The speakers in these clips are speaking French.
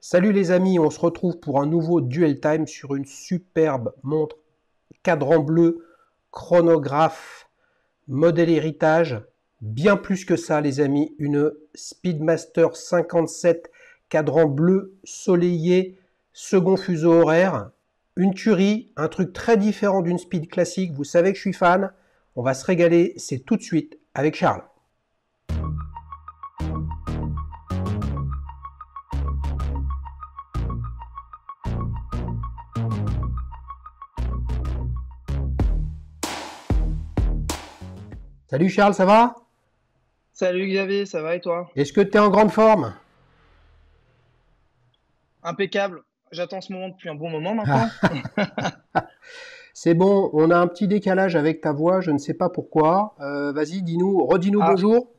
Salut les amis, on se retrouve pour un nouveau Duel Time sur une superbe montre cadran bleu, chronographe, modèle héritage. Bien plus que ça les amis, une Speedmaster 57 cadran bleu soleillé, second fuseau horaire. Une tuerie, un truc très différent d'une Speed classique, vous savez que je suis fan. On va se régaler, c'est tout de suite avec Charles. Salut Charles, ça va? Salut Xavier, ça va et toi? Est-ce que tu es en grande forme? Impeccable. J'attends ce moment depuis un bon moment maintenant. C'est bon, on a un petit décalage avec ta voix, je ne sais pas pourquoi. Vas-y, dis-nous, redis-nous Ah, bonjour.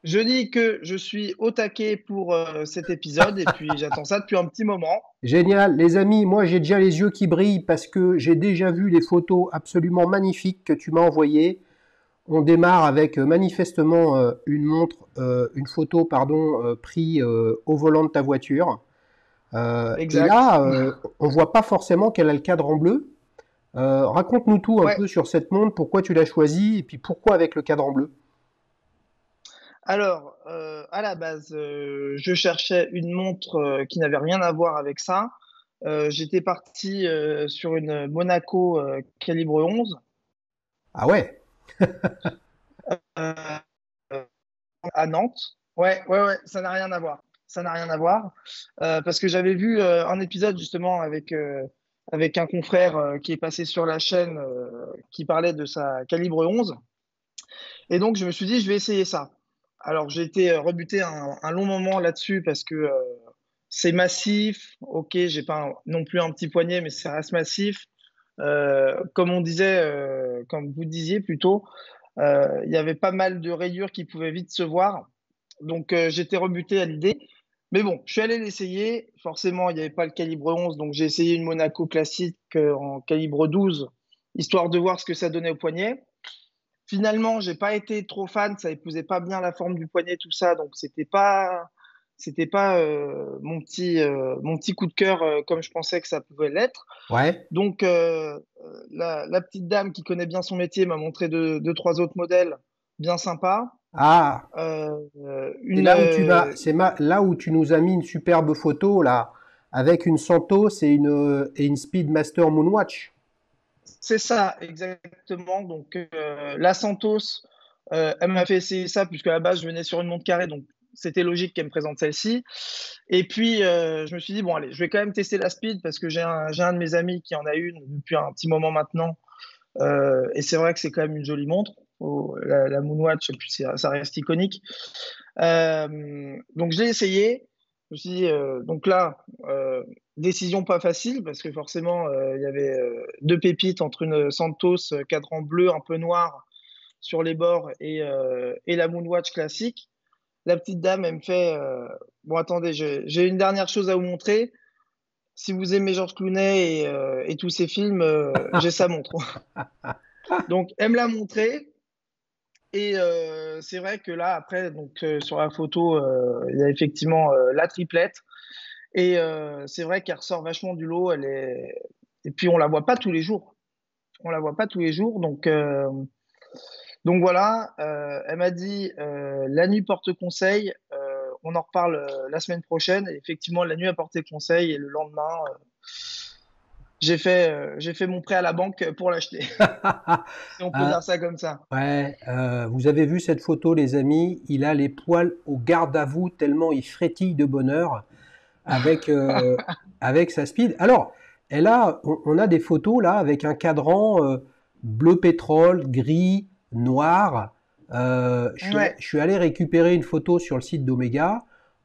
je dis que je suis au taquet pour cet épisode et puis j'attends ça depuis un petit moment. Génial, les amis, moi j'ai déjà les yeux qui brillent parce que j'ai déjà vu les photos absolument magnifiques que tu m'as envoyées. On démarre avec manifestement une photo, pardon, prise au volant de ta voiture. Et Exact. là, on voit pas forcément qu'elle a le cadre en bleu. Raconte-nous tout un Ouais. peu sur cette montre, pourquoi tu l'as choisie et puis pourquoi avec le cadre en bleu. Alors, à la base, je cherchais une montre qui n'avait rien à voir avec ça. J'étais parti sur une Monaco calibre 11 Ah ouais, euh, à Nantes. Ouais, ouais, ouais, ça n'a rien à voir. Ça n'a rien à voir. Parce que j'avais vu un épisode justement avec un confrère qui est passé sur la chaîne qui parlait de sa calibre 11. Et donc, je me suis dit, je vais essayer ça. Alors, j'ai été rebuté un long moment là-dessus parce que c'est massif. Ok, j'ai pas non plus un petit poignet, mais ça reste massif. Comme on disait, comme vous disiez plutôt, il y avait pas mal de rayures qui pouvaient vite se voir. Donc, j'étais rebuté à l'idée. Mais bon, je suis allé l'essayer. Forcément, il n'y avait pas le calibre 11, donc j'ai essayé une Monaco classique en calibre 12, histoire de voir ce que ça donnait au poignet. Finalement, j'ai pas été trop fan, ça épousait pas bien la forme du poignet, tout ça, donc c'était pas mon petit coup de cœur comme je pensais que ça pouvait l'être. ouais. Donc, la petite dame qui connaît bien son métier m'a montré deux, trois autres modèles bien sympas. Ah, Euh, c'est une, là où tu euh, là où tu nous as mis une superbe photo là, avec une Santos et une Speedmaster Moonwatch. c'est ça, exactement. Donc, la Santos, elle m'a fait essayer ça, puisque à la base, je venais sur une montre carrée, donc c'était logique qu'elle me présente celle-ci. Et puis, je me suis dit, bon, allez, je vais quand même tester la Speed, parce que j'ai un de mes amis qui en a une depuis un petit moment maintenant. Et c'est vrai que c'est quand même une jolie montre, la Moonwatch, et puis ça reste iconique. Donc, je l'ai essayé. Je me suis dit, donc là, décision pas facile parce que forcément, il y avait deux pépites entre une Santos cadran bleu un peu noir sur les bords et la Moonwatch classique. La petite dame, elle me fait bon, attendez, j'ai une dernière chose à vous montrer. Si vous aimez Georges Clooney et tous ses films, j'ai sa montre. Donc, elle me l'a montré. Et c'est vrai que là, après, donc, sur la photo, il y a effectivement la triplette. Et c'est vrai qu'elle ressort vachement du lot. Et puis, on la voit pas tous les jours. On la voit pas tous les jours. Donc voilà, elle m'a dit la nuit porte conseil. On en reparle la semaine prochaine. Et effectivement, la nuit a porté conseil. Et le lendemain, j'ai fait mon prêt à la banque pour l'acheter. Si on peut Ah, dire ça comme ça. ouais, vous avez vu cette photo, les amis? Il a les poils au garde à vous tellement il frétille de bonheur avec avec sa Speed. Alors, on a des photos là avec un cadran bleu pétrole, gris, noir. Ouais. Je suis allé récupérer une photo sur le site d'Omega.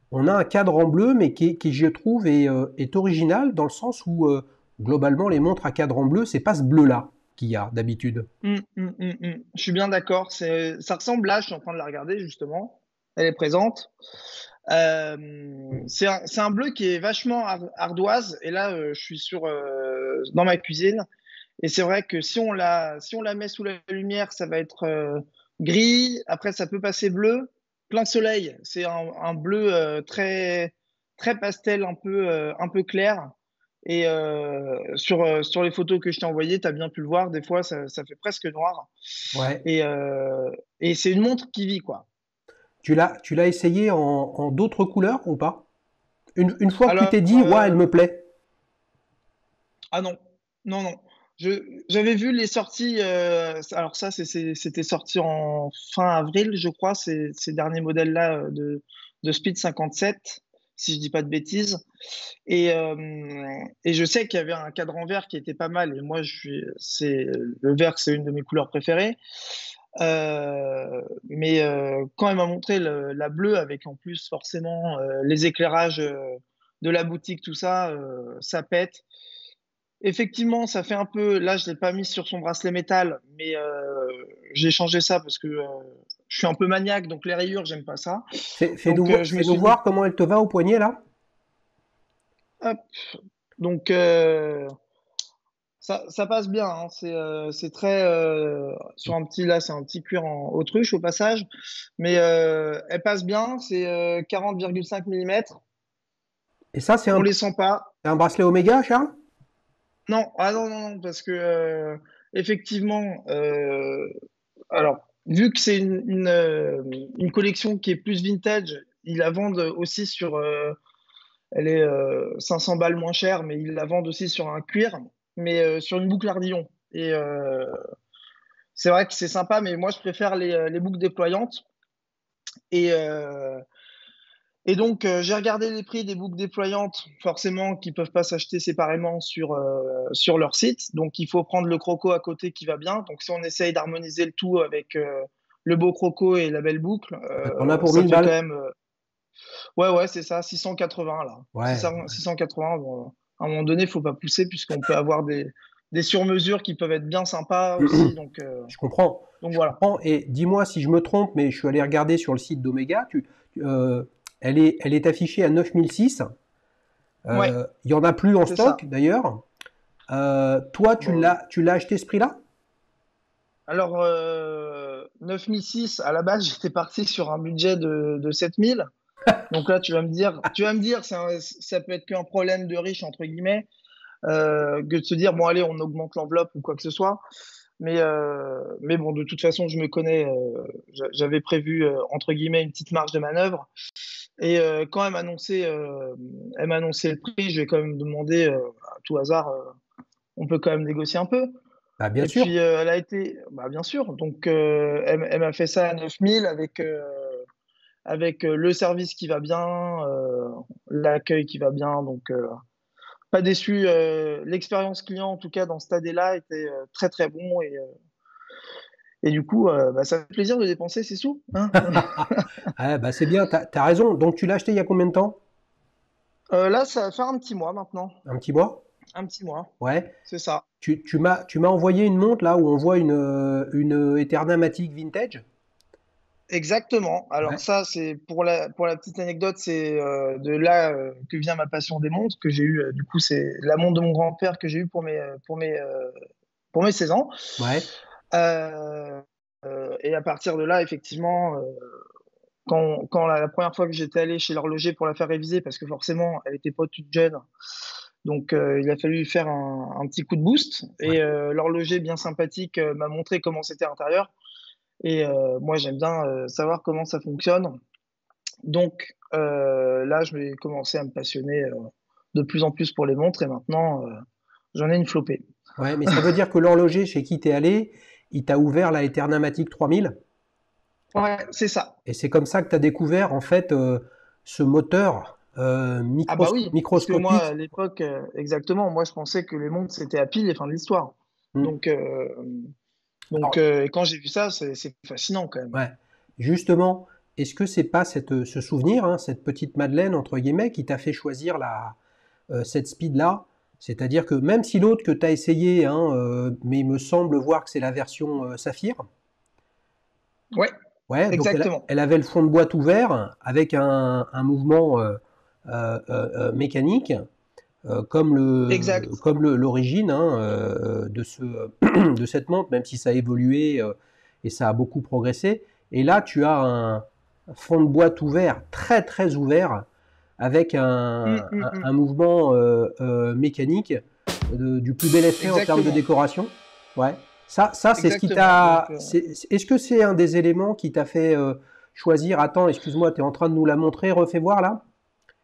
On a un cadran bleu, mais qui je trouve, est original dans le sens où globalement les montres à cadran bleu, c'est pas ce bleu-là qu'il y a d'habitude. Je suis bien d'accord. Ça ressemble là, je suis en train de la regarder justement. Elle est présente. C'est un bleu qui est vachement ardoise. Et là, je suis dans ma cuisine. Et c'est vrai que si on la met sous la lumière, ça va être gris. Après, ça peut passer bleu. Plein soleil. C'est un bleu très, très pastel, un peu clair. Et sur les photos que je t'ai envoyées, tu as bien pu le voir, des fois ça fait presque noir. Ouais. Et c'est une montre qui vit, quoi. Tu l'as essayé en d'autres couleurs ou pas? Une fois que tu Alors, t'es dit, ouais, elle me plaît. ah non, non, non. J'avais vu les sorties, alors ça, c'était sorti en fin avril, je crois, ces derniers modèles-là de Speed 57, si je dis pas de bêtises. Et je sais qu'il y avait un cadran vert qui était pas mal. Et moi, le vert, c'est une de mes couleurs préférées. Mais quand elle m'a montré la bleue, avec en plus forcément les éclairages de la boutique, tout ça, ça pète. Effectivement, ça fait un peu. Là, je l'ai pas mis sur son bracelet métal, mais j'ai changé ça parce que je suis un peu maniaque, donc les rayures, j'aime pas ça. Donc je me Fais-nous suis dit, voir comment elle te va au poignet là. hop. Donc ça passe bien, hein. C'est très sur un petit là, c'est un petit cuir en autruche au passage, mais elle passe bien. C'est 40,5 mm. Et ça, On les sent pas. c'est un bracelet Omega, Charles? Non, ah non, non, non, parce que effectivement, alors, vu que c'est une collection qui est plus vintage, ils la vendent aussi sur. Elle est 500 balles moins chère, mais ils la vendent aussi sur un cuir, mais sur une boucle Ardillon. Et c'est vrai que c'est sympa, mais moi, je préfère les boucles déployantes. Et, euh, et donc, j'ai regardé les prix des boucles déployantes, forcément, qui peuvent pas s'acheter séparément sur leur site. Donc, il faut prendre le croco à côté qui va bien. Donc, si on essaye d'harmoniser le tout avec le beau croco et la belle boucle, T'en as pour ça 1000 fait quand balles. même. Ouais, ouais, c'est ça, 680 là. Ouais, 680. Bon, à un moment donné, il faut pas pousser puisqu'on peut avoir des sur-mesures qui peuvent être bien sympas aussi. je comprends. Donc Je voilà. comprends. Et dis-moi si je me trompe, mais je suis allé regarder sur le site d'Omega. Elle est affichée à 9006. Ouais, Il y en a plus en c'est ça. stock d'ailleurs. Toi, Bon, tu l'as acheté ce prix-là? alors, 9006, à la base, j'étais parti sur un budget de 7000. Donc là, tu vas me dire, ça peut être qu'un problème de riche, entre guillemets, que de se dire, bon, allez, on augmente l'enveloppe ou quoi que ce soit. Mais bon, de toute façon, je me connais, j'avais prévu, entre guillemets, une petite marge de manœuvre. Et quand elle m'a annoncé le prix, je vais quand même demander, à tout hasard, on peut quand même négocier un peu. Bah, bien Et puis, sûr. elle a été, bah, bien sûr, donc elle m'a fait ça à 9000 avec le service qui va bien, l'accueil qui va bien. Donc, pas déçu. L'expérience client, en tout cas, dans ce stade-là, était très, très bon. Et du coup, bah, ça fait plaisir de dépenser ses sous, hein. Ah, bah, c'est bien, t'as raison. Donc tu l'as acheté il y a combien de temps? Là, ça va faire un petit mois maintenant. Un petit mois? Un petit mois, Ouais. c'est ça. Tu m'as envoyé une montre là où on voit une Eterna Matic Vintage. Exactement. Alors Ouais. ça, c'est pour la petite anecdote, c'est de là que vient ma passion des montres que j'ai eu. Du coup, c'est la montre de mon grand-père que j'ai eu pour mes 16 ans. Ouais. Euh, et à partir de là, effectivement, quand la première fois que j'étais allé chez l'horloger pour la faire réviser, parce que forcément, elle était pas toute jeune, donc il a fallu lui faire un petit coup de boost. Ouais. Et l'horloger bien sympathique m'a montré comment c'était à l'intérieur. Et moi, j'aime bien savoir comment ça fonctionne. Donc là, je vais commencer à me passionner de plus en plus pour les montres et maintenant, j'en ai une flopée. Ouais, mais ça veut dire que l'horloger chez qui t'es allé, il t'a ouvert la Eterna Matic 3000. Ouais, c'est ça. Et c'est comme ça que tu as découvert en fait ce moteur Ah bah oui, parce que moi, à microscopique. l'époque, exactement, moi, je pensais que les montres, c'était à pile et fin de l'histoire. Hmm. Donc, euh, donc Alors, quand j'ai vu ça, c'est fascinant quand même. ouais. Justement, est-ce que c'est pas ce souvenir, hein, cette petite Madeleine entre guillemets, qui t'a fait choisir cette speed-là? C'est-à-dire que même si l'autre que tu as essayé, hein, mais il me semble voir que c'est la version Saphir. Ouais, Ouais, donc exactement. elle avait le fond de boîte ouvert avec un mouvement mécanique, Exact. comme l'origine hein, de cette montre, même si ça a évolué et ça a beaucoup progressé. Et là, tu as un fond de boîte ouvert, très très ouvert, avec un mouvement mécanique du plus bel effet en termes de Exactement. décoration. Ouais. Ça c'est ce qui Exactement. Donc, t'a. Est-ce que c'est un des éléments qui t'a fait choisir? Attends, excuse-moi, tu es en train de nous la montrer, refais voir là?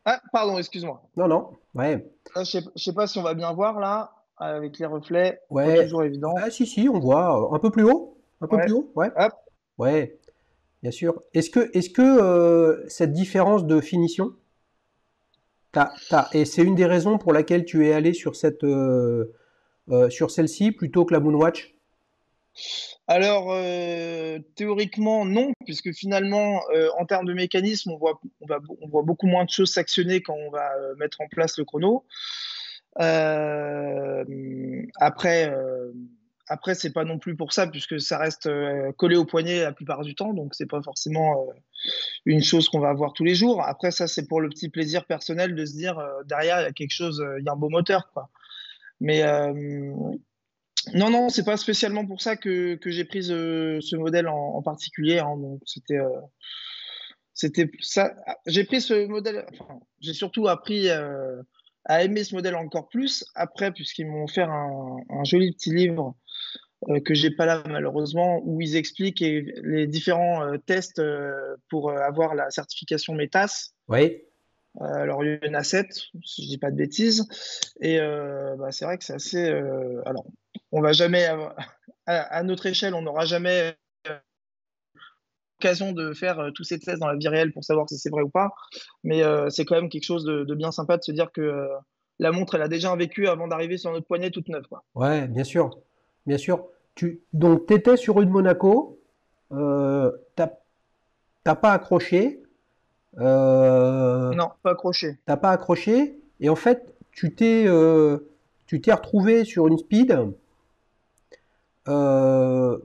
ah, pardon, excuse-moi. Non, non. Ouais. Là, je sais pas si on va bien voir là, avec les reflets, pas Ouais. toujours évident. Ah, si, si, on voit. Un peu plus haut? Un peu Ouais. plus haut? Ouais. Hop. Ouais, bien sûr. Est-ce que cette différence de finition, et c'est une des raisons pour laquelle tu es allé sur sur celle-ci plutôt que la Moonwatch? Alors, théoriquement, non, puisque finalement, en termes de mécanisme, on voit beaucoup moins de choses s'actionner quand on va mettre en place le chrono. Euh, après, euh, après, c'est pas non plus pour ça, puisque ça reste collé au poignet la plupart du temps, donc c'est pas forcément une chose qu'on va avoir tous les jours. Après, ça, c'est pour le petit plaisir personnel de se dire derrière, il y a quelque chose, il y a un beau moteur, quoi. Mais non, non, c'est pas spécialement pour ça que j'ai pris ce modèle en particulier, hein. Donc c'était ça. J'ai pris ce modèle. Enfin, j'ai surtout appris à aimer ce modèle encore plus après, puisqu'ils m'ont offert un joli petit livre que j'ai pas là malheureusement, où ils expliquent les différents tests pour avoir la certification METAS. Oui. Alors il y en a 7, si je dis pas de bêtises. Et bah, c'est vrai que c'est assez. Alors, on va jamais à notre échelle, on n'aura jamais l'occasion de faire tous ces tests dans la vie réelle pour savoir si c'est vrai ou pas. Mais c'est quand même quelque chose de bien sympa de se dire que la montre, elle a déjà un vécu avant d'arriver sur notre poignet toute neuve, quoi. Ouais, bien sûr. Bien sûr. Donc, tu étais sur une Monaco, t'as pas accroché, euh, Non, pas accroché. t'as pas accroché, et en fait, tu t'es retrouvé sur une speed euh,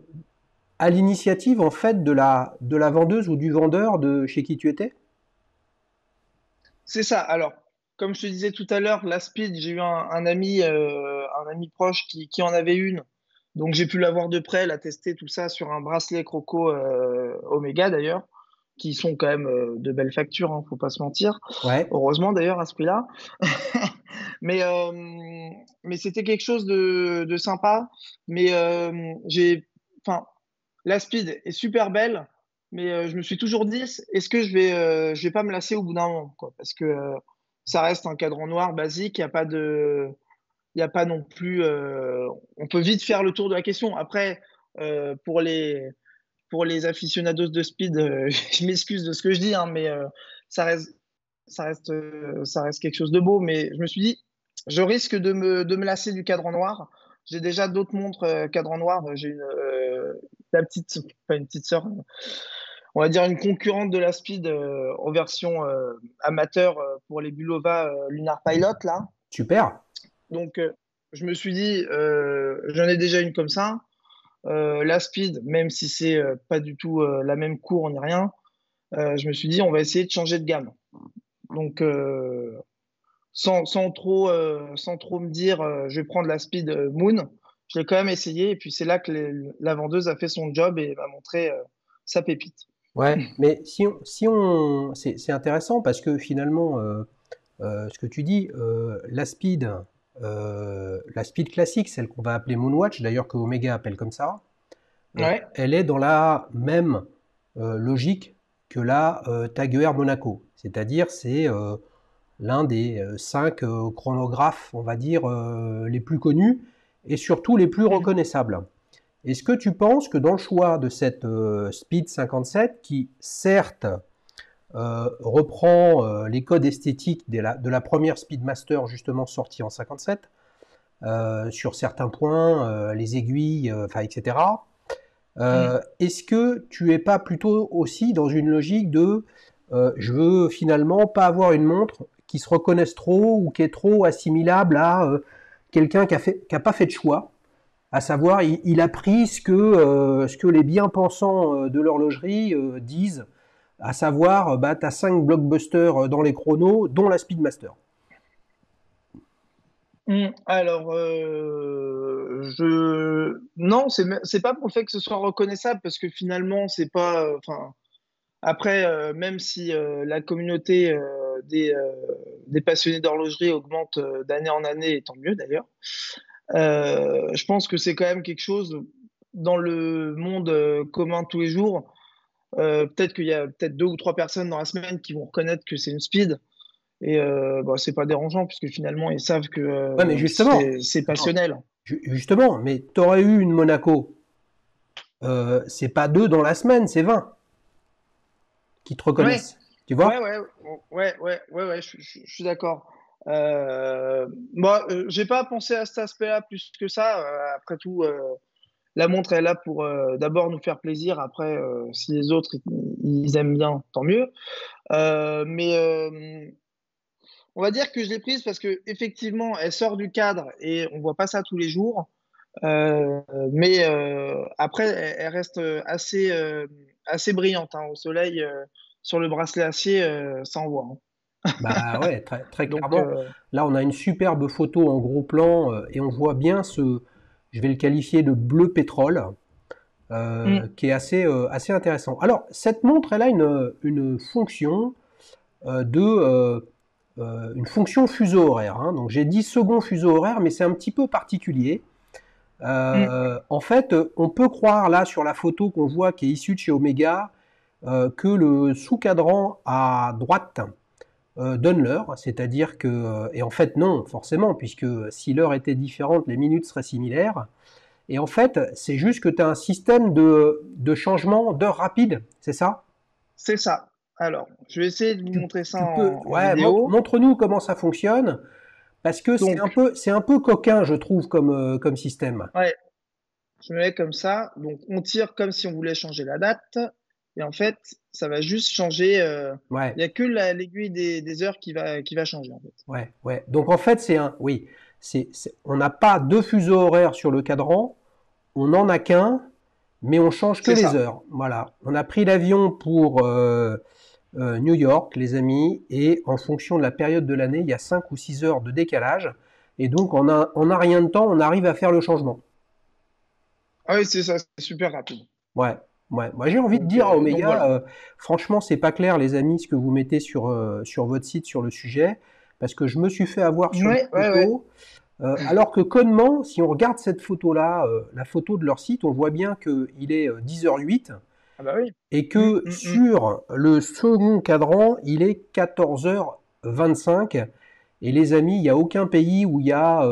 à l'initiative en fait de la vendeuse ou du vendeur de chez qui tu étais? C'est ça. Alors, comme je te disais tout à l'heure, la Speed, j'ai eu un ami proche qui en avait une. Donc, j'ai pu la voir de près, la tester, tout ça, sur un bracelet Croco Omega d'ailleurs, qui sont quand même de belles factures, hein, faut pas se mentir. Ouais. Heureusement d'ailleurs à ce prix-là. Mais, c'était quelque chose de sympa. Mais enfin, la Speed est super belle, mais je me suis toujours dit, est-ce que je vais pas me lasser au bout d'un moment, quoi, parce que ça reste un cadran noir basique, il y a pas non plus, on peut vite faire le tour de la question. Après, euh, pour les, pour les aficionados de speed, je m'excuse de ce que je dis, hein, mais ça reste, ça reste quelque chose de beau. Mais je me suis dit, je risque de me lasser du cadran noir. J'ai déjà d'autres montres cadran noir. J'ai la petite, pas une petite sœur, on va dire une concurrente de la Speed en version amateur pour les Bulova Lunar Pilot là. Super. Donc je me suis dit, j'en ai déjà une comme ça. La Speed, même si c'est pas du tout la même cour ni rien, je me suis dit, on va essayer de changer de gamme. Donc, sans trop me dire, je vais prendre la Speed Moon, je l'ai quand même essayé. Et puis, c'est là que la vendeuse a fait son job et m'a montré sa pépite. Ouais, mais c'est intéressant parce que finalement, ce que tu dis, la speed classique, celle qu'on va appeler Moonwatch, d'ailleurs que Omega appelle comme ça, Ouais. elle est dans la même logique que la Tag Heuer Monaco. C'est-à-dire, c'est l'un des 5 chronographes, on va dire, les plus connus et surtout les plus Mhm. reconnaissables. Est-ce que tu penses que dans le choix de cette Speed 57, qui certes reprend les codes esthétiques de la première Speedmaster justement sortie en 57, sur certains points, les aiguilles, etc. Mhm. Est-ce que tu es pas plutôt aussi dans une logique de je veux finalement pas avoir une montre qui se reconnaisse trop ou qui est trop assimilable à quelqu'un qui a pas fait de choix, à savoir il a pris ce que les bien-pensants de l'horlogerie disent, à savoir bah, tu as 5 blockbusters dans les chronos, dont la Speedmaster. Alors, non, c'est pas pour le fait que ce soit reconnaissable, parce que finalement, c'est pas, enfin, Après, même si la communauté des passionnés d'horlogerie augmente d'année en année, et tant mieux d'ailleurs, je pense que c'est quand même quelque chose dans le monde commun de tous les jours. Peut-être qu'il y a peut-être 2 ou 3 personnes dans la semaine qui vont reconnaître que c'est une speed. Et bon, c'est pas dérangeant puisque finalement ils savent que Ouais, mais justement, c'est non, passionnel. justement, mais t'aurais eu une Monaco, c'est pas 2 dans la semaine, c'est 20 qui te Ouais, reconnaissent. Tu ouais, vois? ouais, ouais, je suis d'accord. Moi, j'ai pas pensé à cet aspect-là plus que ça. Après tout, la montre est là pour d'abord nous faire plaisir. Après, si les autres ils aiment bien, tant mieux. Mais on va dire que je l'ai prise parce que effectivement, elle sort du cadre et on voit pas ça tous les jours. Euh, mais après, elle reste assez brillante hein, au soleil. Sur le bracelet acier, ça envoie. Hein. Bah ouais, très, très Donc, clairement. Là, on a une superbe photo en gros plan et on voit bien je vais le qualifier de bleu pétrole, hmm, qui est assez intéressant. Alors, cette montre, elle a une fonction une fonction fuseau horaire. Hein. Donc, j'ai 10 secondes fuseau horaire, mais c'est un petit peu particulier. hmm, En fait, on peut croire là sur la photo qu'on voit qui est issue de chez Omega que le sous-cadran à droite donne l'heure, c'est-à-dire que, et en fait non, forcément, puisque si l'heure était différente, les minutes seraient similaires. Et en fait, c'est juste que tu as un système de changement d'heure rapide, c'est ça? c'est ça. Alors, je vais essayer de vous tu, montrer ça tu peux, en ouais, vidéo. montre-nous comment ça fonctionne, parce que Donc, c'est un peu coquin, je trouve, comme système. ouais, je me mets comme ça. Donc, on tire comme si on voulait changer la date. Et en fait, ça va juste changer. Il Ouais, n'y a que l'aiguille des heures qui va changer, en fait. ouais, ouais. Donc en fait, oui, on n'a pas deux fuseaux horaires sur le cadran, on n'en a qu'un, mais on change que C'est les ça. heures. Voilà. On a pris l'avion pour New York, les amis, et en fonction de la période de l'année, il y a 5 ou 6 heures de décalage. Et donc, on a rien de temps, on arrive à faire le changement. Ah oui, c'est ça. C'est super rapide. Ouais, ouais. Moi, j'ai envie de dire à Donc Omega, voilà. franchement, c'est pas clair, les amis, ce que vous mettez sur votre site sur le sujet, parce que je me suis fait avoir sur une Ouais, ouais, ouais. photo. Alors que connement, si on regarde cette photo-là, la photo de leur site, on voit bien qu'il est 10h08 Ah bah oui. et Hum, que hum, hum. sur le second cadran, il est 14h25. Et les amis, il n'y a aucun pays où il y a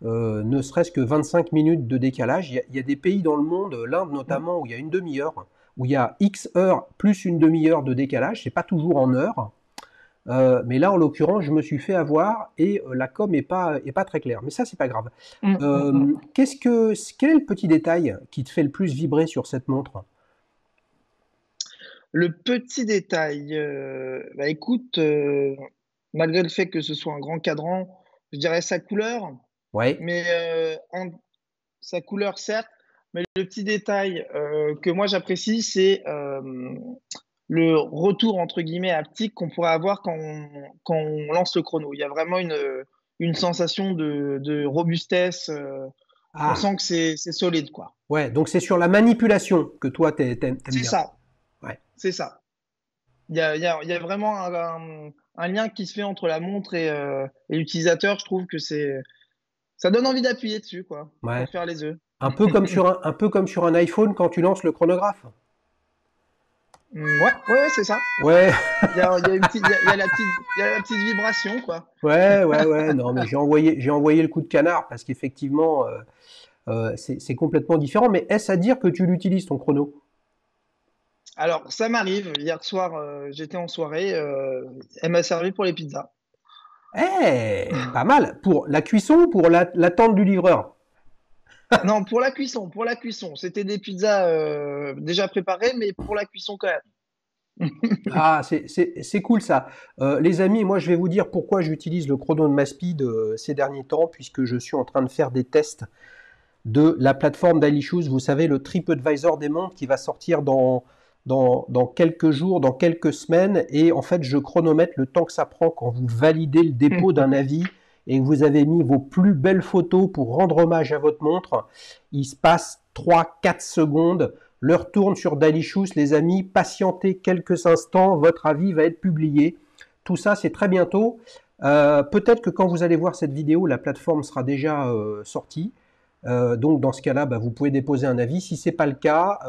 ne serait-ce que 25 minutes de décalage. Il y a des pays dans le monde, l'Inde notamment, où il y a une demi-heure, où il y a X heures plus une demi-heure de décalage. C'est pas toujours en heures. Mais là, en l'occurrence, je me suis fait avoir et la com est pas très claire. Mais ça, c'est pas grave. Hum, hum, hum. Quel est le petit détail qui te fait le plus vibrer sur cette montre? Le petit détail, bah écoute, malgré le fait que ce soit un grand cadran, je dirais sa couleur, Ouais, mais sa couleur certes, mais le petit détail que moi j'apprécie, c'est le retour entre guillemets haptique qu'on pourrait avoir quand on lance le chrono. Il y a vraiment une sensation de robustesse. On ah, sent que c'est solide, quoi. ouais. Donc c'est sur la manipulation que toi t'aimes C'est bien. ça, Ouais. c'est ça. Il y a vraiment un lien qui se fait entre la montre et l'utilisateur. Je trouve que ça donne envie d'appuyer dessus, quoi, Ouais. pour faire les œufs. Un peu comme sur un iPhone quand tu lances le chronographe. Ouais, ouais, ouais, c'est ça. Ouais, Il y a une petite, il y a la petite vibration, quoi. ouais, ouais, ouais. Non, mais j'ai envoyé le coup de canard parce qu'effectivement, c'est complètement différent. Mais est-ce à dire que tu l'utilises ton chrono? Alors, ça m'arrive. Hier soir, j'étais en soirée. Elle m'a servi pour les pizzas. Eh, pas mal. Pour la cuisson ou pour l'attente du livreur? Non, pour la cuisson, pour la cuisson. C'était des pizzas déjà préparées, mais pour la cuisson quand même. Ah, c'est cool ça. Les amis, moi je vais vous dire pourquoi j'utilise le chrono de Maspeed ces derniers temps, puisque je suis en train de faire des tests de la plateforme Daily Shoes. Vous savez, le TripAdvisor des montres qui va sortir dans quelques jours, dans quelques semaines. Et en fait, je chronomètre le temps que ça prend quand vous validez le dépôt d'un avis et que vous avez mis vos plus belles photos pour rendre hommage à votre montre. Il se passe 3-4 secondes L'heure tourne sur Daily Shoes, les amis. Patientez quelques instants, votre avis va être publié. Tout ça, c'est très bientôt. Peut-être que quand vous allez voir cette vidéo, la plateforme sera déjà sortie. Donc dans ce cas-là, vous pouvez déposer un avis. Si ce n'est pas le cas,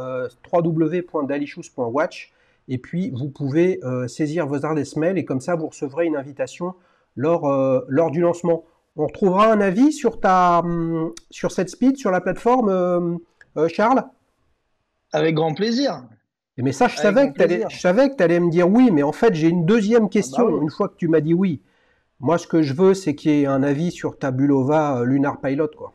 www.dailyshoes.watch et puis vous pouvez saisir vos adresses mail et comme ça vous recevrez une invitation lors du lancement. On retrouvera un avis sur cette speed, sur la plateforme, Charles? Avec grand plaisir. Mais ça, Avec grand plaisir. je savais que tu allais me dire oui, mais en fait, j'ai une deuxième Ah bah question. oui. Une fois que tu m'as dit oui, moi, ce que je veux, c'est qu'il y ait un avis sur ta Bulova Lunar Pilot, quoi.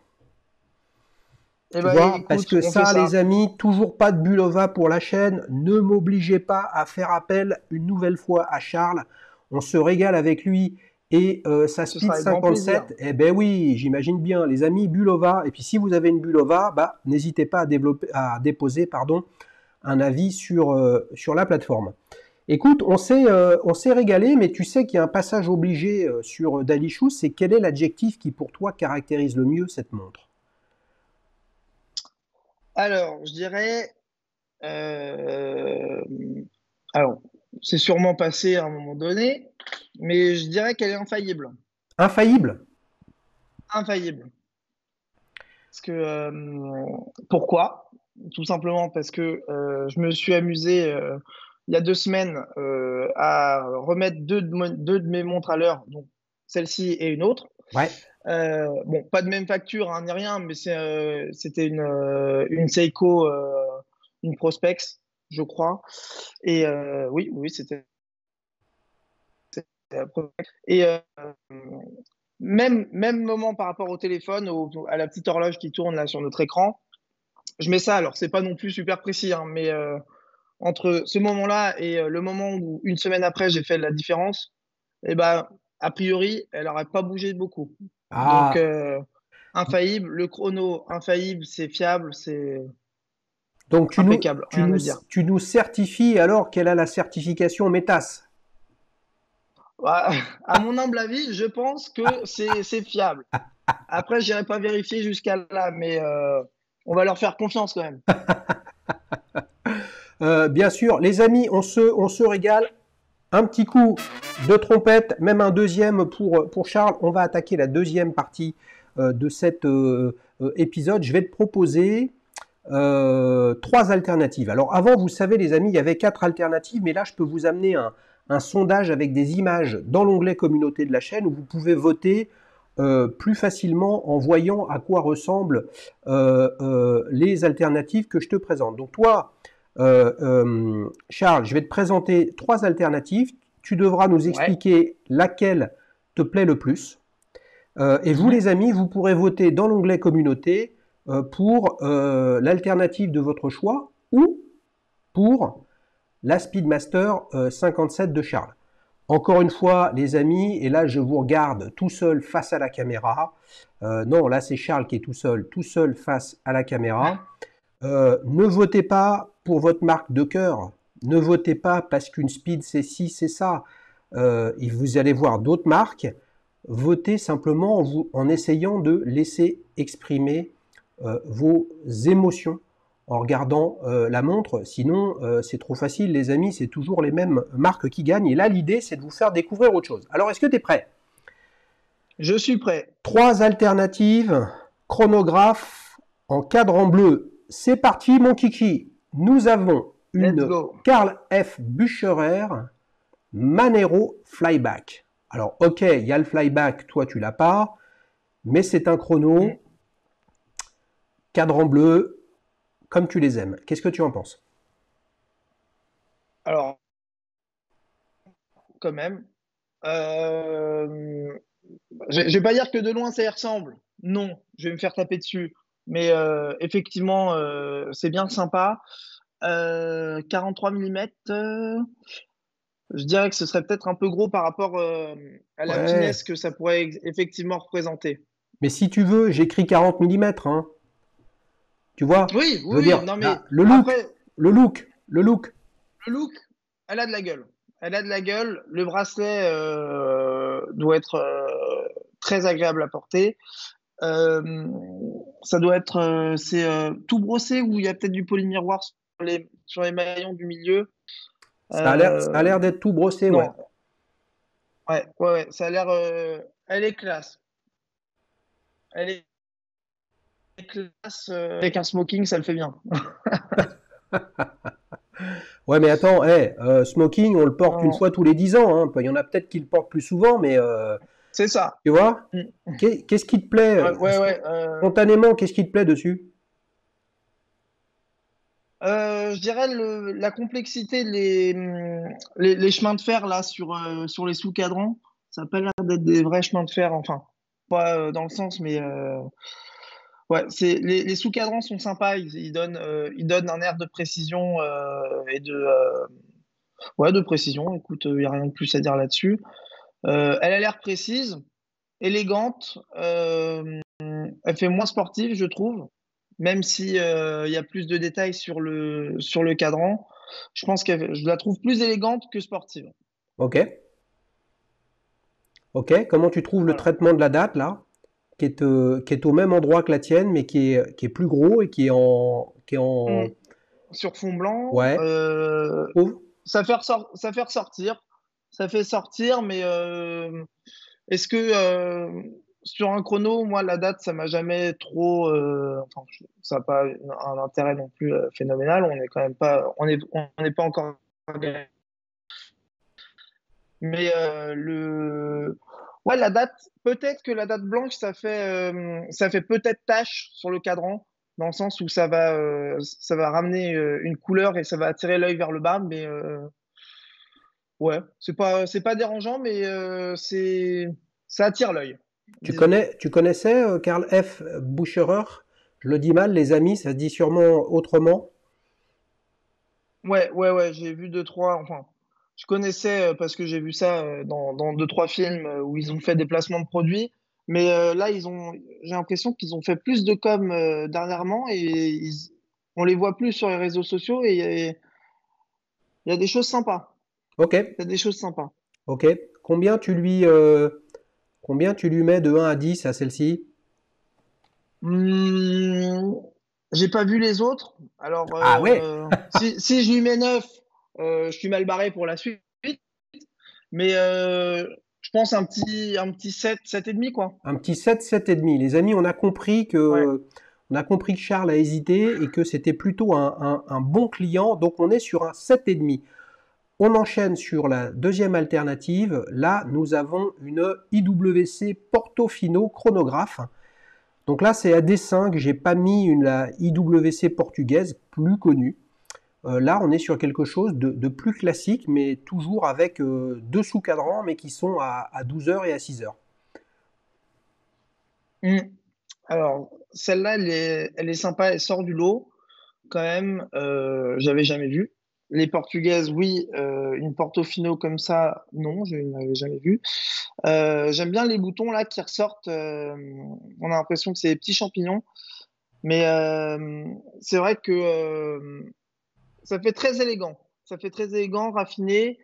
Eh Tu ben, vois, parce écoute, que on fait ça, ça. les amis, toujours pas de Bulova pour la chaîne. Ne m'obligez pas à faire appel une nouvelle fois à Charles. On se régale avec lui et sa Ce Speed sera avec grand plaisir. 57. Eh ben oui, j'imagine bien, les amis, Bulova. Et puis si vous avez une Bulova, n'hésitez pas à déposer, un avis sur la plateforme. Écoute, on s'est régalé, mais tu sais qu'il y a un passage obligé sur Daily Shoes. C'est quel est l'adjectif qui pour toi caractérise le mieux cette montre? Alors, je dirais, euh, alors, c'est sûrement passé à un moment donné, mais je dirais qu'elle est infaillible. Infaillible? Infaillible. Parce que, pourquoi? Tout simplement parce que je me suis amusé il y a 2 semaines à remettre deux de mes montres à l'heure, donc celle-ci et une autre. Ouais. Bon, pas de même facture hein, ni rien, mais c'était une Seiko, une Prospex, je crois. Et oui, oui, c'était la Prospex. Et même moment par rapport au téléphone, à la petite horloge qui tourne là sur notre écran, je mets ça. Alors, c'est pas non plus super précis, hein, mais entre ce moment-là et le moment où, une semaine après, j'ai fait la différence, eh ben, a priori, elle n'aurait pas bougé beaucoup. Donc, Ah, infaillible, le chrono, infaillible, c'est fiable, c'est donc impeccable, rien à dire. tu nous certifies alors qu'elle a la certification METAS. Voilà. À mon humble avis, je pense que c'est fiable. Après, j'irai pas vérifier jusqu'à là, mais on va leur faire confiance quand même. Bien sûr, les amis, on se régale. Un petit coup de trompette, même un deuxième pour Charles. On va attaquer la deuxième partie de cet épisode. Je vais te proposer trois alternatives. Alors avant, vous savez les amis, il y avait 4 alternatives, mais là je peux vous amener un sondage avec des images dans l'onglet communauté de la chaîne où vous pouvez voter plus facilement en voyant à quoi ressemblent les alternatives que je te présente. Donc toi, Charles, je vais te présenter 3 alternatives. Tu devras nous Ouais. expliquer laquelle te plaît le plus. Et vous, Mhm. les amis, vous pourrez voter dans l'onglet communauté pour l'alternative de votre choix ou pour la Speedmaster 57 de Charles. Encore une fois, les amis, et là je vous regarde tout seul face à la caméra. Non, là c'est Charles qui est tout seul face à la caméra. Ne votez pas pour votre marque de cœur. Ne votez pas parce qu'une Speed c'est ci, c'est ça. Et vous allez voir d'autres marques. Votez simplement en essayant de laisser exprimer vos émotions en regardant la montre. Sinon, c'est trop facile, les amis, c'est toujours les mêmes marques qui gagnent. Et là, l'idée, c'est de vous faire découvrir autre chose. Alors, est-ce que tu es prêt? Je suis prêt. 3 alternatives, chronographe en cadran bleu. C'est parti, mon kiki. Nous avons Let's une go. Karl F. Bucherer Manero Flyback. Alors, ok, il y a le flyback, toi tu l'as pas, mais c'est un Mm. chrono, cadran bleu, comme tu les aimes. Qu'est-ce que tu en penses? Alors, quand même. Euh, je vais pas dire que de loin ça y ressemble. Non, je vais me faire taper dessus. Mais effectivement, c'est bien sympa. 43 mm, je dirais que ce serait peut-être un peu gros par rapport à la Ouais, finesse que ça pourrait effectivement représenter. mais si tu veux, j'écris 40 mm, hein. Tu vois? Oui, Je veux oui, dire, non mais le look, après, le look, le look. le look, elle a de la gueule. Elle a de la gueule. Le bracelet doit être très agréable à porter. Euh, Ça doit être, c'est tout brossé ou il y a peut-être du polymiroir sur les maillons du milieu. Ça a l'air d'être tout brossé, ouais. Non, ouais, ça a l'air. Elle est classe. Elle est classe. Avec un smoking, ça le fait bien. Ouais, mais attends, smoking, on le porte une Non, fois tous les 10 ans. Hein. Il y en a peut-être qui le portent plus souvent, mais c'est ça. tu vois, Mm. qu'est-ce qui te plaît Ouais. spontanément, qu'est-ce qui te plaît dessus? Je dirais la complexité, les chemins de fer là sur les sous-cadrans, ça n'a pas l'air d'être des vrais chemins de fer, enfin, pas dans le sens, mais ouais, les sous-cadrans sont sympas, ils donnent un air de précision et ouais, de précision. Écoute, il n'y a rien de plus à dire là-dessus. Elle a l'air précise, élégante, elle fait moins sportive, je trouve, même si il y a plus de détails sur le cadran. Je la trouve plus élégante que sportive. Ok, ok. Comment tu trouves le Voilà. traitement de la date là, qui est au même endroit que la tienne, mais qui est plus gros et qui est Mm. en, Sur fond blanc, ouais, trouve. ça fait ressortir. Ça fait sortir, mais est-ce que sur un chrono, moi, la date, ça m'a jamais trop. Enfin, ça n'a pas un intérêt non plus phénoménal. On est quand même pas. On n'est pas encore. Mais ouais, la date, peut-être que la date blanche, ça fait peut-être tache sur le cadran, dans le sens où ça va ramener une couleur et ça va attirer l'œil vers le bas. Mais ouais, c'est pas dérangeant, mais ça attire l'œil, disons. Tu connaissais Karl F. Bucherer? Je le dis mal, les amis, ça se dit sûrement autrement. Ouais, j'ai vu deux, trois. Enfin, je connaissais parce que j'ai vu ça dans deux, trois films où ils ont fait des placements de produits. Mais là, j'ai l'impression qu'ils ont fait plus de com dernièrement et on les voit plus sur les réseaux sociaux et il y a des choses sympas. Ok, Il y a des choses sympas. ok. Combien tu lui mets de 1 à 10 à celle-ci? Hum, j'ai pas vu les autres. Alors, Ah ouais, si je lui mets 9, je suis mal barré pour la suite. Mais je pense un petit 7, 7 et demi, quoi. un petit 7, 7,5. Les amis, Ouais. on a compris que Charles a hésité et que c'était plutôt un bon client, donc on est sur un 7,5. On enchaîne sur la deuxième alternative. Là, nous avons une IWC Portofino chronographe. Donc là, c'est à dessein que j'ai pas mis la IWC portugaise plus connue. Là, on est sur quelque chose de plus classique, mais toujours avec deux sous-cadrans, mais qui sont à 12 heures et à 6 heures. Hmm. Alors, celle-là, elle est sympa, elle sort du lot, quand même. J'avais jamais vu. Les portugaises, oui. Une Portofino comme ça, non, je n'avais jamais vu. J'aime bien les boutons là qui ressortent. On a l'impression que c'est des petits champignons. Mais c'est vrai que ça fait très élégant. Ça fait très élégant, raffiné.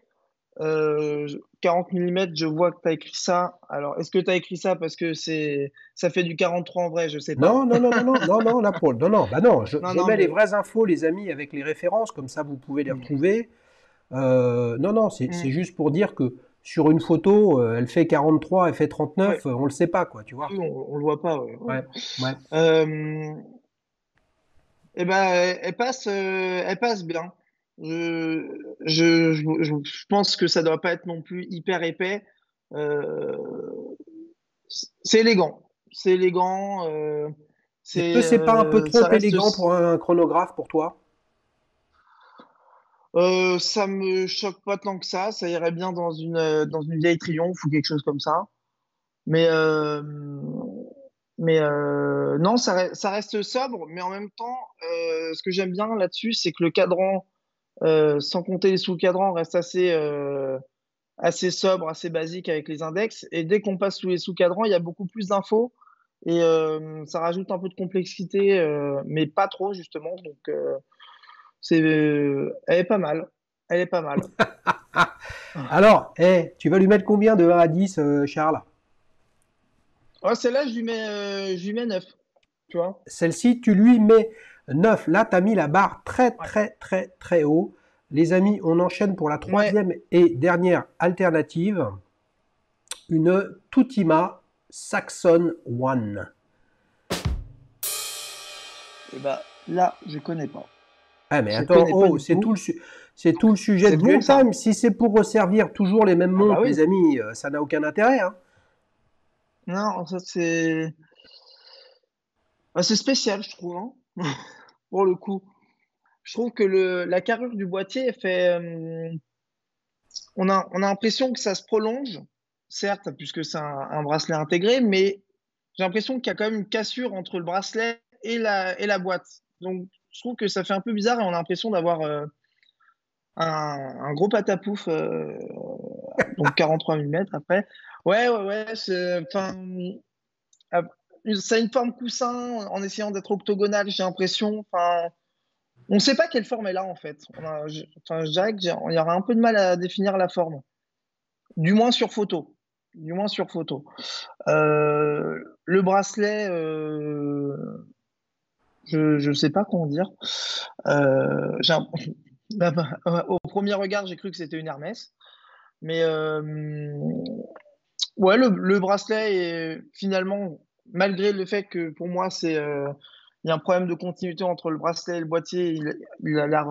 40 mm, je vois que tu as écrit ça. Alors, est-ce que tu as écrit ça parce que ça fait du 43 en vrai? Je sais pas. Non, là pour non, non, bah non, Non, je non, mets les mais vraies infos, les amis, avec les références, comme ça vous pouvez les mm, retrouver. Non, mm, c'est juste pour dire que sur une photo, elle fait 43, elle fait ouais, 39, on le sait pas, quoi, tu vois. oui, on le voit pas. Ouais. Ouais, ouais. Euh, eh ben, elle passe bien. Je pense que ça doit pas être non plus hyper épais. Euh, c'est élégant. C'est élégant. Est-ce que c'est pas un peu trop Ça reste. élégant pour un chronographe pour toi? Ça me choque pas tant que ça. Ça irait bien dans une vieille Triomphe ou quelque chose comme ça. Mais, non, ça reste sobre. Mais en même temps, ce que j'aime bien là-dessus, c'est que le cadran, sans compter les sous-cadrans, reste assez sobre, assez basique avec les index. Et dès qu'on passe sous les sous-cadrans, il y a beaucoup plus d'infos. Et ça rajoute un peu de complexité, mais pas trop, justement. Donc, elle est pas mal. Elle est pas mal. Alors, tu vas lui mettre combien de 1 à 10, Charles? Ouais, celle-là, je lui mets 9, tu vois. Celle-ci, tu lui mets 9. Là, tu as mis la barre très, Ouais. très, très, très haut. Les amis, on enchaîne pour la Ouais. troisième et dernière alternative. Une Tutima Saxon One. Et bah là, je connais pas. Ah, mais Je attends, connais pas oh, du tout. c'est tout le sujet C'est de bon Duel ça. Time. Si c'est pour resservir toujours les mêmes Ah bah montres, les oui. amis, ça n'a aucun intérêt, hein. Non, ça c'est bah, c'est spécial, je trouve, hein. Pour le coup. Je trouve que la carrure du boîtier fait on a l'impression que ça se prolonge, certes, puisque c'est un bracelet intégré, mais j'ai l'impression qu'il y a quand même une cassure entre le bracelet et la boîte. Donc, je trouve que ça fait un peu bizarre et on a l'impression d'avoir un gros patapouf, donc 43 mm après. Ouais, ouais, ouais, enfin, euh, ça a une forme coussin en essayant d'être octogonal, j'ai l'impression. Enfin, on ne sait pas quelle forme elle a en fait. Enfin, je dirais qu'il y aura un peu de mal à définir la forme. Du moins sur photo. Du moins sur photo. Le bracelet, je sais pas comment dire. J'ai un- Au premier regard, j'ai cru que c'était une Hermès. Mais ouais, le bracelet est finalement, malgré le fait que pour moi, il y a un problème de continuité entre le bracelet et le boîtier, il a l'air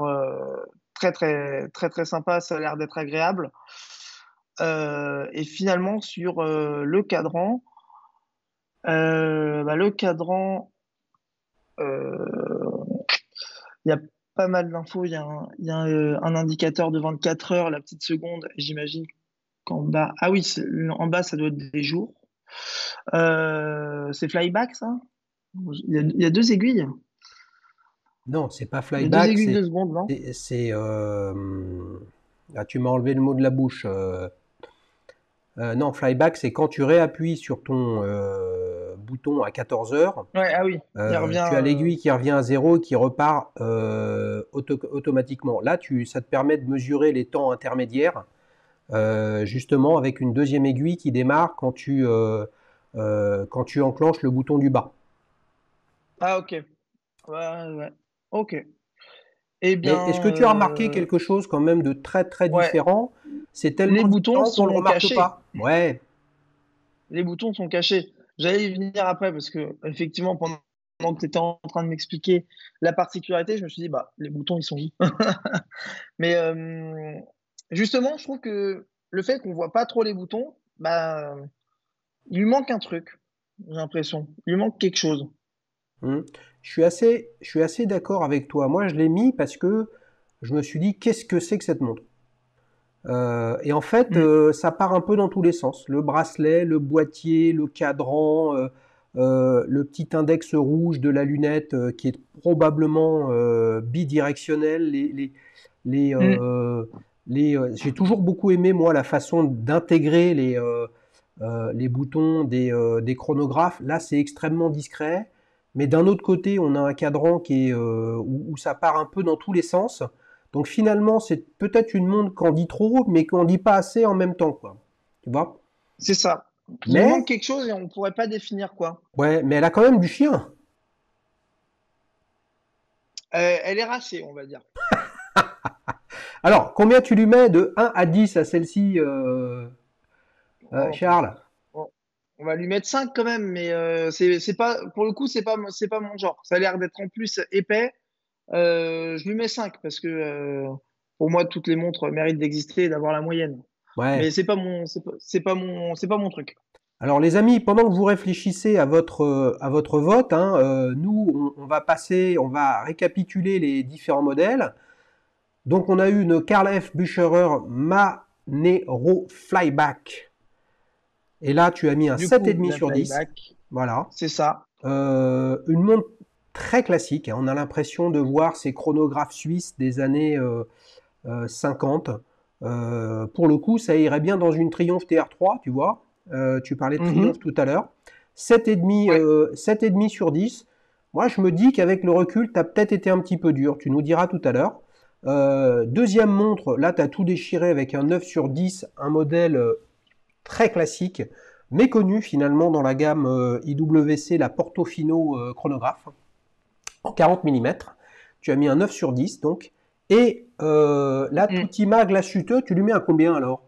très, très, très, très sympa. Ça a l'air d'être agréable. Et finalement, sur le cadran, le cadran, euh, il y a pas mal d'infos. Il y a un indicateur de 24 heures, la petite seconde. J'imagine qu'en bas, ah oui, en bas, ça doit être des jours. C'est flyback, ça? Il y a deux aiguilles. Non, c'est pas Il y a deux flyback, aiguilles de seconde, non? ah, tu m'as enlevé le mot de la bouche. Non, flyback, c'est quand tu réappuies sur ton bouton à 14 heures, Ouais, ah oui, il revient. tu as l'aiguille qui revient à zéro et qui repart automatiquement. Là, ça te permet de mesurer les temps intermédiaires, justement avec une deuxième aiguille qui démarre quand tu enclenches le bouton du bas. Ah, ok. Ouais, ouais. Ok. Eh Mais est-ce que bien, tu as remarqué quelque chose quand même de très très ouais, différent? C'est les tellement boutons différent qu'on ne le sont remarque cachés. pas. Ouais. Les boutons sont cachés. J'allais y venir après parce que, effectivement, pendant que tu étais en train de m'expliquer la particularité, je me suis dit, bah, les boutons, ils sont où? Mais justement, je trouve que le fait qu'on voit pas trop les boutons, bah, il lui manque un truc, j'ai l'impression. Il lui manque quelque chose. Hmm. Je suis assez d'accord avec toi. Moi, je l'ai mis parce que je me suis dit, qu'est-ce que c'est que cette montre? Et en fait, Mm. ça part un peu dans tous les sens. Le bracelet, le boîtier, le cadran, le petit index rouge de la lunette qui est probablement bidirectionnel. Mm. J'ai toujours beaucoup aimé, moi, la façon d'intégrer les boutons des chronographes. Là, c'est extrêmement discret. Mais d'un autre côté, on a un cadran où ça part un peu dans tous les sens. Donc finalement, c'est peut-être une montre qu'on dit trop, mais qu'on dit pas assez en même temps, quoi. Tu vois? C'est ça. Il lui manque Mais, quelque chose et on ne pourrait pas définir quoi. ouais, mais elle a quand même du chien. Elle est racée, on va dire. Alors, combien tu lui mets de 1 à 10 à celle-ci, Oh, Charles? on va lui mettre 5 quand même, mais c'est pas, pour le coup, c'est pas mon genre. Ça a l'air d'être en plus épais. Je lui mets 5 parce que pour moi, toutes les montres méritent d'exister et d'avoir la moyenne. Mais Ouais. c'est pas mon truc. Alors les amis, pendant que vous réfléchissez à votre vote, hein, nous on va passer, on va récapituler les différents modèles. Donc on a eu une Karl F. Bucherer Manero Flyback. Et là tu as mis un Du sept coup, virgule cinq la sur 10. flyback, Voilà. c'est ça. Une montre très classique, hein. On a l'impression de voir ces chronographes suisses des années 50. Pour le coup, ça irait bien dans une Triumph TR3, tu vois. Tu parlais de Triumph Mhm. tout à l'heure. 7,5 Ouais. 7,5 sur 10. Moi, je me dis qu'avec le recul, tu as peut-être été un petit peu dur. Tu nous diras tout à l'heure. Deuxième montre, là, tu as tout déchiré avec un 9 sur 10, un modèle très classique, méconnu finalement dans la gamme IWC, la Portofino chronographe, en 40 mm. Tu as mis un 9 sur 10, donc. Et là, Toutima Glacuteux, tu lui mets un combien alors?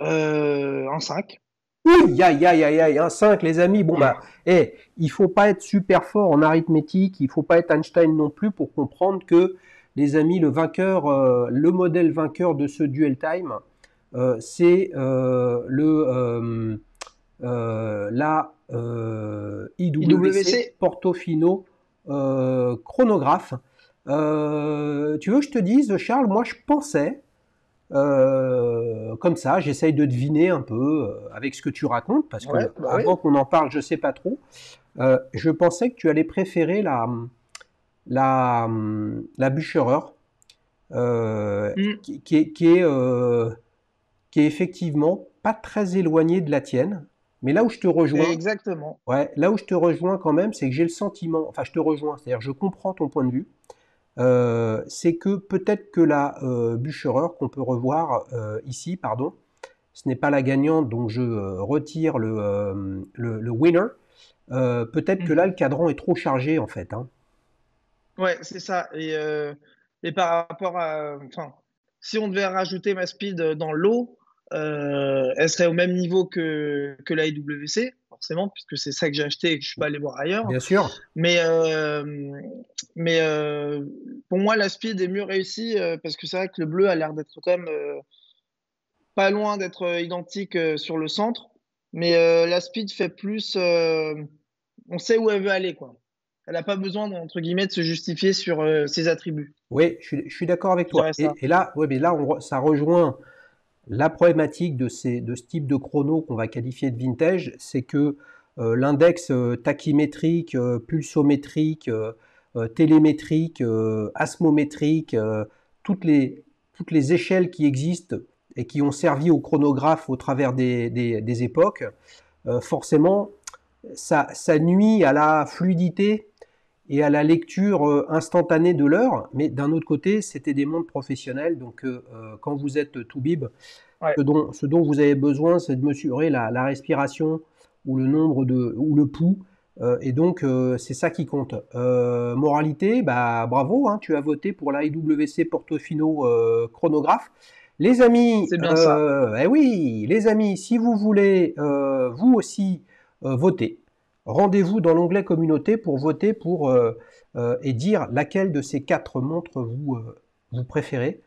Un 5. Ouh, aïe, aïe, aïe, aïe, un 5, les amis. Bon, bah, il faut pas être super fort en arithmétique, il faut pas être Einstein non plus pour comprendre que, les amis, le vainqueur, le modèle vainqueur de ce Duel Time, c'est la IWC Portofino chronographe. Tu veux que je te dise, Charles, moi je pensais, comme ça, j'essaye de deviner un peu avec ce que tu racontes, parce que avant qu'on en parle, je sais pas trop. Je pensais que tu allais préférer la Bucherer, qui est effectivement pas très éloignée de la tienne. Mais là où je te rejoins, exactement. Ouais, là où je te rejoins quand même, c'est que j'ai le sentiment, enfin je te rejoins, c'est-à-dire je comprends ton point de vue. C'est que peut-être que la Bucherer qu'on peut revoir ici, pardon, ce n'est pas la gagnante, donc je retire le winner. Peut-être que là, le cadran est trop chargé, en fait. Hein. Ouais, c'est ça. Et par rapport à... Enfin, si on devait rajouter ma speed dans l'eau, elle serait au même niveau que la IWC, forcément, puisque c'est ça que j'ai acheté et que je ne suis pas allé voir ailleurs. Bien sûr. Mais pour moi, la speed est mieux réussie parce que c'est vrai que le bleu a l'air d'être quand même pas loin d'être identique sur le centre. Mais la speed fait plus... on sait où elle veut aller, quoi. Elle n'a pas besoin, entre guillemets, de se justifier sur ses attributs. Oui, je suis d'accord avec toi. Et là, ouais, mais là ça rejoint la problématique de ce type de chrono qu'on va qualifier de vintage, c'est que l'index tachymétrique, pulsométrique, télémétrique, asmométrique, toutes les échelles qui existent et qui ont servi au chronographe au travers des époques, forcément, ça nuit à la fluidité et à la lecture instantanée de l'heure, mais d'un autre côté, c'était des montres professionnelles, donc quand vous êtes toubib, ce dont vous avez besoin, c'est de mesurer la respiration ou le nombre ou le pouls, et donc c'est ça qui compte. Moralité, bah bravo, hein, tu as voté pour la IWC Portofino chronographe. Les amis, c'est bien ça. Oui, les amis, si vous voulez vous aussi voter, rendez-vous dans l'onglet communauté pour voter pour et dire laquelle de ces 4 montres vous préférez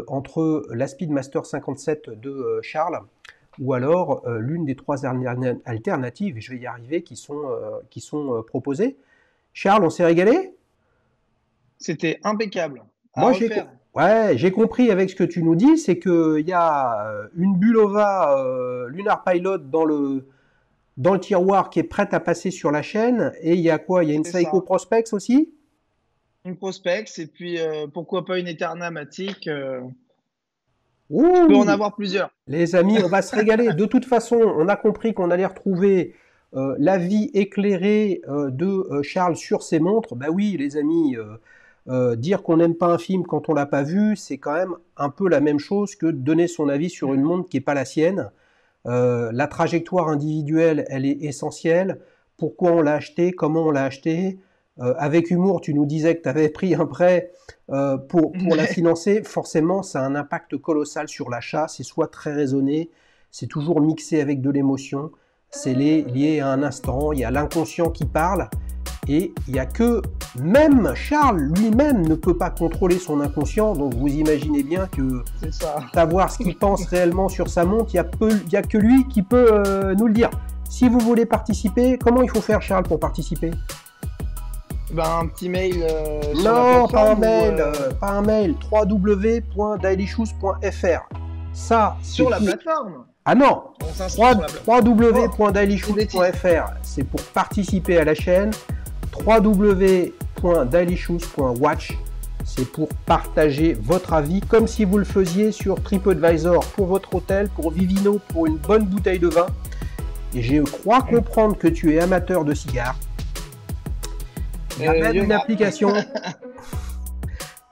entre la Speedmaster 57 de Charles ou alors l'une des 3 alternatives, et je vais y arriver, qui sont proposées. Charles, on s'est régalé? C'était impeccable. Moi, j'ai compris avec ce que tu nous dis, c'est qu'il y a une Bulova Lunar Pilot dans le tiroir qui est prête à passer sur la chaîne. Et il y a quoi? Il y a une Seiko Prospex aussi? Une Prospex, et puis pourquoi pas une Eterna Matic Tu peux en avoir plusieurs. Les amis, on va se régaler. De toute façon, on a compris qu'on allait retrouver l'avis éclairé de Charles sur ses montres. Bah oui, les amis, dire qu'on n'aime pas un film quand on l'a pas vu, c'est quand même un peu la même chose que de donner son avis sur une montre qui n'est pas la sienne. La trajectoire individuelle, elle est essentielle. Pourquoi on l'a acheté, comment on l'a acheté. Avec humour, tu nous disais que tu avais pris un prêt pour la financer. Forcément, ça a un impact colossal sur l'achat. C'est soit très raisonné, c'est toujours mixé avec de l'émotion. C'est lié à un instant, il y a l'inconscient qui parle. Et il n'y a que même Charles lui-même ne peut pas contrôler son inconscient, donc vous imaginez bien que savoir ce qu'il pense réellement sur sa montre, il n'y a que lui qui peut nous le dire. Si vous voulez participer, comment il faut faire, Charles, pour participer? Un petit mail. Non, pas un mail, pas un mail. www.dailyshoes.fr. Ça, sur la plateforme. Ah non, www.dailyshoes.fr, c'est pour participer à la chaîne. www.dailyshoes.watch, c'est pour partager votre avis, comme si vous le faisiez sur TripAdvisor pour votre hôtel, pour Vivino pour une bonne bouteille de vin. Et je crois comprendre que tu es amateur de cigares. Il y a même une application.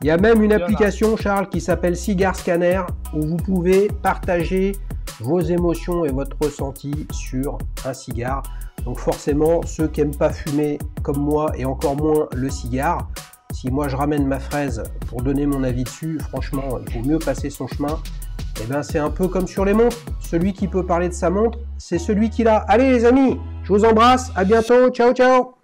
Il y a même une application, Charles, qui s'appelle Cigar Scanner, où vous pouvez partager vos émotions et votre ressenti sur un cigare. Donc forcément, ceux qui n'aiment pas fumer comme moi et encore moins le cigare, si moi je ramène ma fraise pour donner mon avis dessus, franchement, il faut mieux passer son chemin. Et bien c'est un peu comme sur les montres. Celui qui peut parler de sa montre, c'est celui qui l'a. Allez les amis, je vous embrasse, à bientôt, ciao ciao.